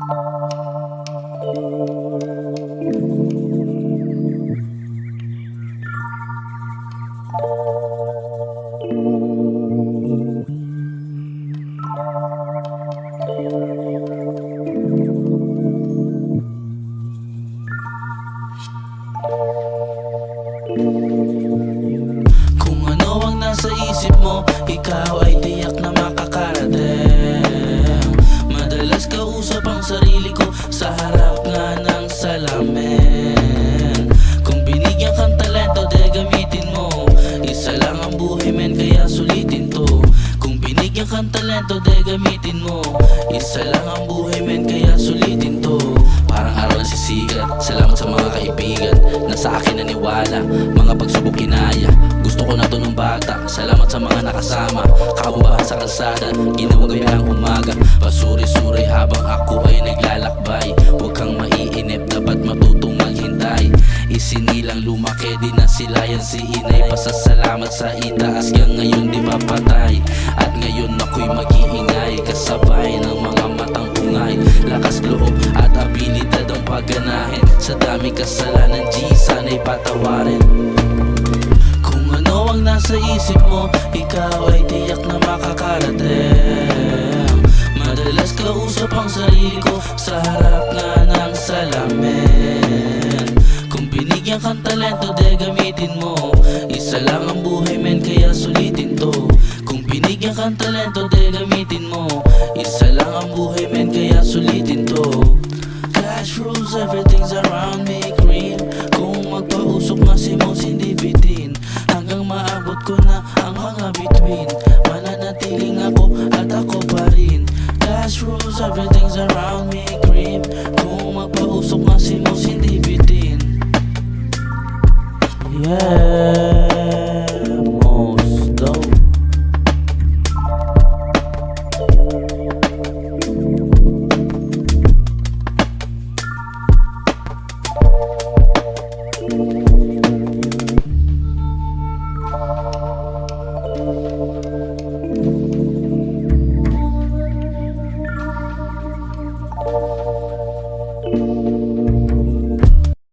Kung ano ang nasa isip mo, ikaw ay tiyak na makakarating. Madalas kausap ang sarili ko sa harap nga ng salamin. Kung binigyan kang talento, de gamitin mo. Isa lang ang buhay men, kaya sulitin to. Kung binigyan kang talento, de gamitin mo. Isa lang ang buhay men, kaya sulitin to. Parang araw na sisikat. Salamat sa mga kaibigan na sa akin naniwala. Mga pagsubok kinaya, gusto ko na to nung bata. Salamat sa mga nakasama, kabubahan sa kalsada. Ginawang gabi ang umaga, pasuri-suri habang ako ay naglalakbay. Huwag kang maiinip, dapat matutong maghintay. Isinilang lumaki, di na sila yan si inay. Pasasalamat sa itaas, kaya ngayon di papatay. At ngayon ako'y mag-iingay, kasabay ng mga matang pungay. Lakas loob at abilidad ang pagganahin. Sa dami kasalanan, G, sana'y patawarin. Kung ano ang nasa isip mo, ikaw ay tiyak na makakarating. Madalas kausap ang sarili ko sa harap nga ng salamin. Kung binigyan kang talento, de gamitin mo. Isa lang ang buhay men, kaya sulitin to. Kung binigyan kang talento, de gamitin mo. Isa lang ang buhay men, kaya sulitin to. Cash rules, everything's around me, cream. Kung magpausok nga si Mons, hindi bitin. Hanggang maabot ko na ang mga bituin. Mananatiling ako at ako pa rin. Cash rules, everything's around me, cream. Kung magpausok nga si Mons, hindi bitin. Yeah.